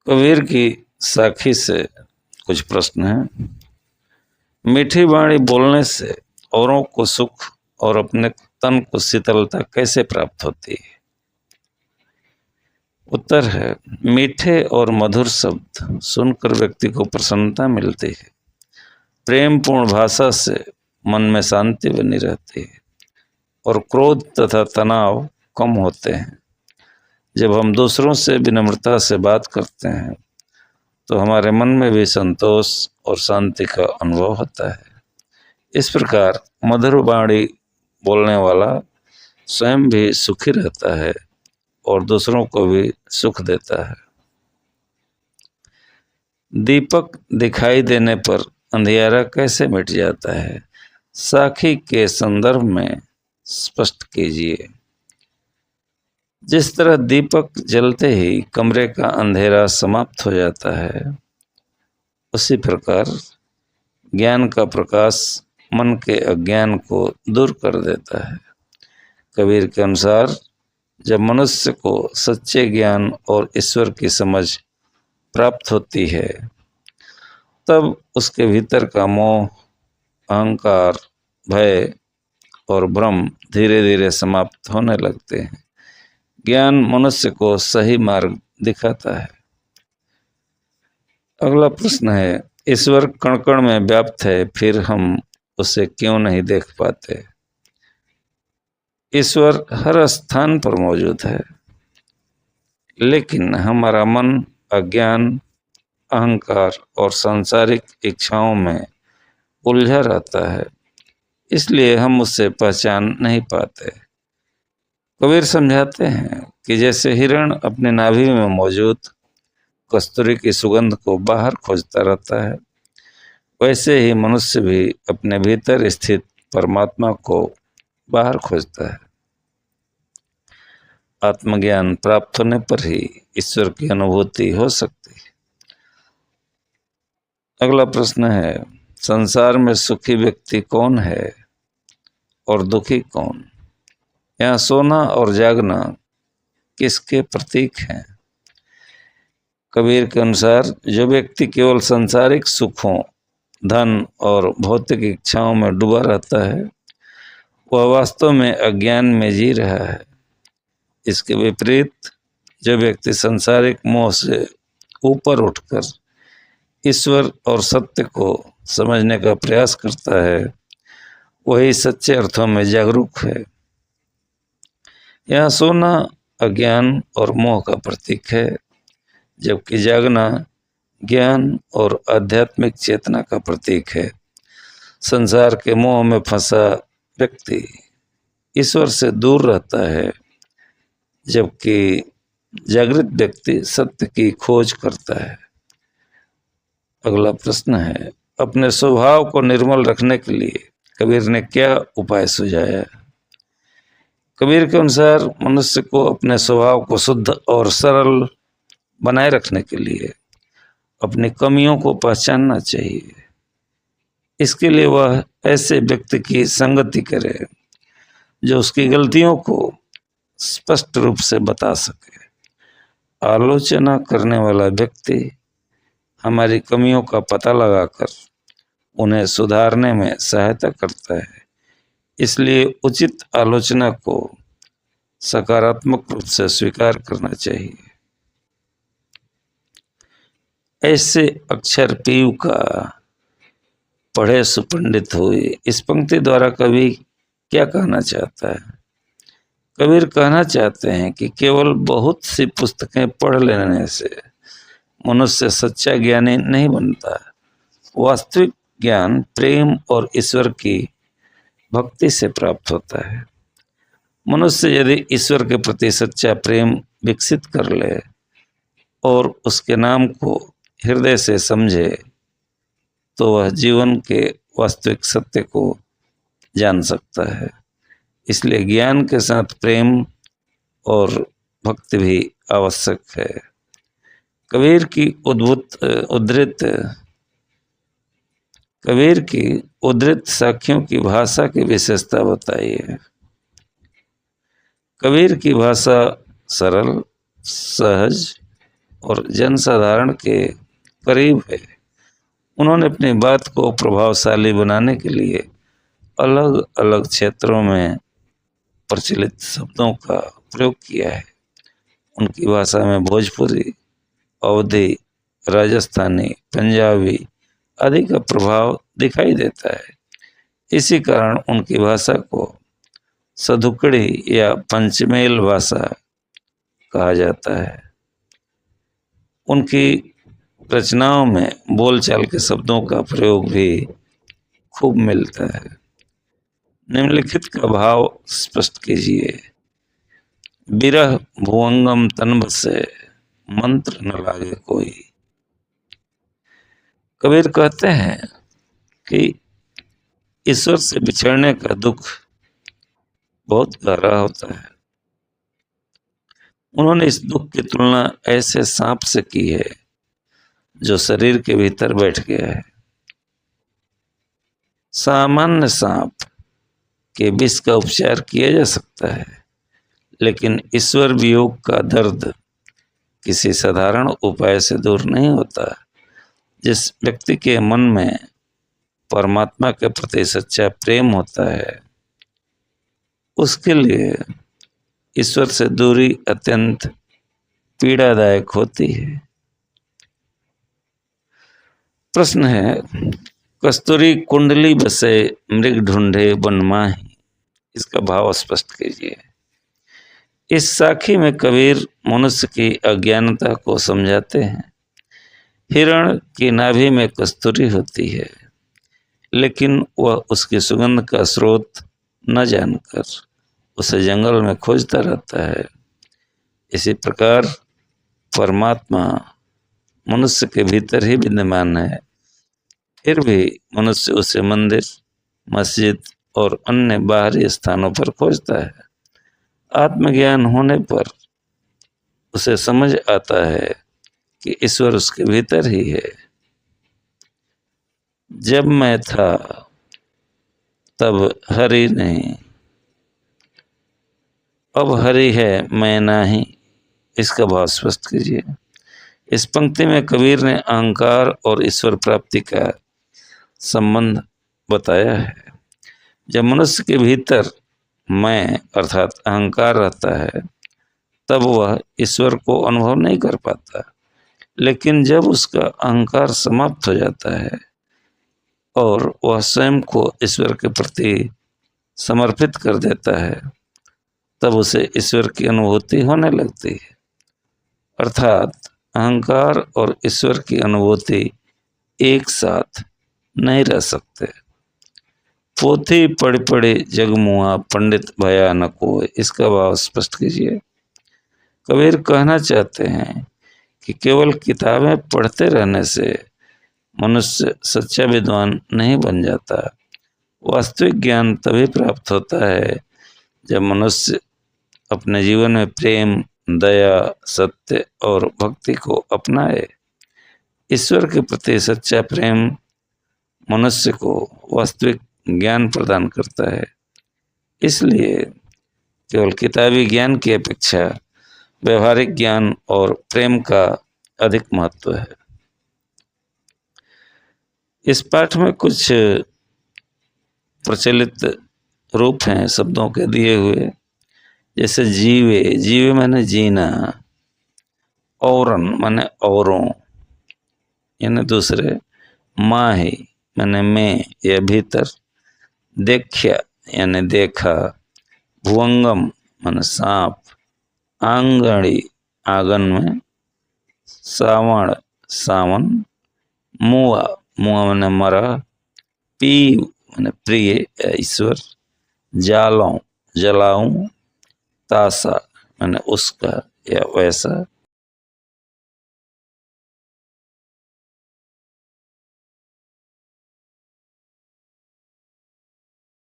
कबीर की साखी से कुछ प्रश्न हैं। मीठी वाणी बोलने से औरों को सुख और अपने तन को शीतलता कैसे प्राप्त होती है? उत्तर है, मीठे और मधुर शब्द सुनकर व्यक्ति को प्रसन्नता मिलती है। प्रेमपूर्ण भाषा से मन में शांति बनी रहती है और क्रोध तथा तनाव कम होते हैं। जब हम दूसरों से विनम्रता से बात करते हैं तो हमारे मन में भी संतोष और शांति का अनुभव होता है। इस प्रकार मधुर वाणी बोलने वाला स्वयं भी सुखी रहता है और दूसरों को भी सुख देता है। दीपक दिखाई देने पर अंधियारा कैसे मिट जाता है? साखी के संदर्भ में स्पष्ट कीजिए। जिस तरह दीपक जलते ही कमरे का अंधेरा समाप्त हो जाता है, उसी प्रकार ज्ञान का प्रकाश मन के अज्ञान को दूर कर देता है। कबीर के अनुसार जब मनुष्य को सच्चे ज्ञान और ईश्वर की समझ प्राप्त होती है, तब उसके भीतर का मोह, अहंकार, भय और भ्रम धीरे धीरे समाप्त होने लगते हैं। ज्ञान मनुष्य को सही मार्ग दिखाता है। अगला प्रश्न है, ईश्वर कण कण में व्याप्त है, फिर हम उसे क्यों नहीं देख पाते? ईश्वर हर स्थान पर मौजूद है, लेकिन हमारा मन अज्ञान, अहंकार और सांसारिक इच्छाओं में उलझा रहता है, इसलिए हम उससे पहचान नहीं पाते। कबीर समझाते हैं कि जैसे हिरण अपने नाभि में मौजूद कस्तूरी की सुगंध को बाहर खोजता रहता है, वैसे ही मनुष्य भी अपने भीतर स्थित परमात्मा को बाहर खोजता है। आत्मज्ञान प्राप्त होने पर ही ईश्वर की अनुभूति हो सकती है। अगला प्रश्न है, संसार में सुखी व्यक्ति कौन है और दुखी कौन? यहाँ सोना और जागना किसके प्रतीक हैं? कबीर के अनुसार जो व्यक्ति केवल सांसारिक सुखों, धन और भौतिक इच्छाओं में डूबा रहता है, वह वास्तव में अज्ञान में जी रहा है। इसके विपरीत जो व्यक्ति सांसारिक मोह से ऊपर उठकर ईश्वर और सत्य को समझने का प्रयास करता है, वही सच्चे अर्थों में जागरूक है। यहाँ सोना अज्ञान और मोह का प्रतीक है, जबकि जागना ज्ञान और आध्यात्मिक चेतना का प्रतीक है। संसार के मोह में फंसा व्यक्ति ईश्वर से दूर रहता है, जबकि जागृत व्यक्ति सत्य की खोज करता है। अगला प्रश्न है, अपने स्वभाव को निर्मल रखने के लिए कबीर ने क्या उपाय सुझाया? कबीर के अनुसार मनुष्य को अपने स्वभाव को शुद्ध और सरल बनाए रखने के लिए अपनी कमियों को पहचानना चाहिए। इसके लिए वह ऐसे व्यक्ति की संगति करे जो उसकी गलतियों को स्पष्ट रूप से बता सके। आलोचना करने वाला व्यक्ति हमारी कमियों का पता लगाकर उन्हें सुधारने में सहायता करता है, इसलिए उचित आलोचना को सकारात्मक रूप से स्वीकार करना चाहिए। ऐसे अक्षर पीव का पढ़े सुपंडित हुए, इस पंक्ति द्वारा कवि क्या कहना चाहता है? कबीर कहना चाहते हैं कि केवल बहुत सी पुस्तकें पढ़ लेने से मनुष्य सच्चा ज्ञानी नहीं बनता। वास्तविक ज्ञान प्रेम और ईश्वर की भक्ति से प्राप्त होता है। मनुष्य यदि ईश्वर के प्रति सच्चा प्रेम विकसित कर ले और उसके नाम को हृदय से समझे, तो वह जीवन के वास्तविक सत्य को जान सकता है। इसलिए ज्ञान के साथ प्रेम और भक्ति भी आवश्यक है। कबीर की उद्धृत साखियों की भाषा की विशेषता बताइए। कबीर की भाषा सरल, सहज और जनसाधारण के करीब है। उन्होंने अपनी बात को प्रभावशाली बनाने के लिए अलग अलग क्षेत्रों में प्रचलित शब्दों का प्रयोग किया है। उनकी भाषा में भोजपुरी, अवधी, राजस्थानी, पंजाबी आदि का प्रभाव दिखाई देता है। इसी कारण उनकी भाषा को सधुकड़ी या पंचमेल भाषा कहा जाता है। उनकी रचनाओं में बोलचाल के शब्दों का प्रयोग भी खूब मिलता है। निम्नलिखित का भाव स्पष्ट कीजिए। बिरह भुवंगम तन बसे, मंत्र न लागे कोई। कबीर कहते हैं कि ईश्वर से बिछड़ने का दुख बहुत गहरा होता है। उन्होंने इस दुख की तुलना ऐसे सांप से की है जो शरीर के भीतर बैठ गया है। सामान्य सांप के विष का उपचार किया जा सकता है, लेकिन ईश्वर वियोग का दर्द किसी साधारण उपाय से दूर नहीं होता। जिस व्यक्ति के मन में परमात्मा के प्रति सच्चा प्रेम होता है, उसके लिए ईश्वर से दूरी अत्यंत पीड़ादायक होती है। प्रश्न है, कस्तूरी कुंडली बसे, मृग ढूंढे वन माही। इसका भाव स्पष्ट कीजिए। इस साखी में कबीर मनुष्य की अज्ञानता को समझाते हैं। हिरण की नाभि में कस्तूरी होती है, लेकिन वह उसकी सुगंध का स्रोत न जानकर उसे जंगल में खोजता रहता है। इसी प्रकार परमात्मा मनुष्य के भीतर ही विद्यमान है, फिर भी मनुष्य उसे मंदिर, मस्जिद और अन्य बाहरी स्थानों पर खोजता है। आत्मज्ञान होने पर उसे समझ आता है कि ईश्वर उसके भीतर ही है। जब मैं था तब हरि नहीं, अब हरि है मैं नहीं। इसका भाव स्पष्ट कीजिए। इस पंक्ति में कबीर ने अहंकार और ईश्वर प्राप्ति का संबंध बताया है। जब मनुष्य के भीतर मैं अर्थात अहंकार रहता है, तब वह ईश्वर को अनुभव नहीं कर पाता। लेकिन जब उसका अहंकार समाप्त हो जाता है और वह स्वयं को ईश्वर के प्रति समर्पित कर देता है, तब उसे ईश्वर की अनुभूति होने लगती है। अर्थात अहंकार और ईश्वर की अनुभूति एक साथ नहीं रह सकते। पोथी पढ़ पढ़े जगमुआ, पंडित भया न कोय। इसका भाव स्पष्ट कीजिए। कबीर कहना चाहते हैं कि केवल किताबें पढ़ते रहने से मनुष्य सच्चा विद्वान नहीं बन जाता। वास्तविक ज्ञान तभी प्राप्त होता है जब मनुष्य अपने जीवन में प्रेम, दया, सत्य और भक्ति को अपनाए। ईश्वर के प्रति सच्चा प्रेम मनुष्य को वास्तविक ज्ञान प्रदान करता है। इसलिए केवल किताबी ज्ञान की अपेक्षा व्यवहारिक ज्ञान और प्रेम का अधिक महत्व है। इस पाठ में कुछ प्रचलित रूप हैं शब्दों के दिए हुए, जैसे जीवे, जीवे माने जीना, औरन माने औरों यानी दूसरे, माही माने में या भीतर, देखा यानी देखा, भुवंगम माने सांप, आंगड़ी आंगन में, सावण सावन, मुआ मुआ माने मरा, पी माने प्रिय या ईश्वर, जालों जलाऊं, तासा माने उसका या वैसा,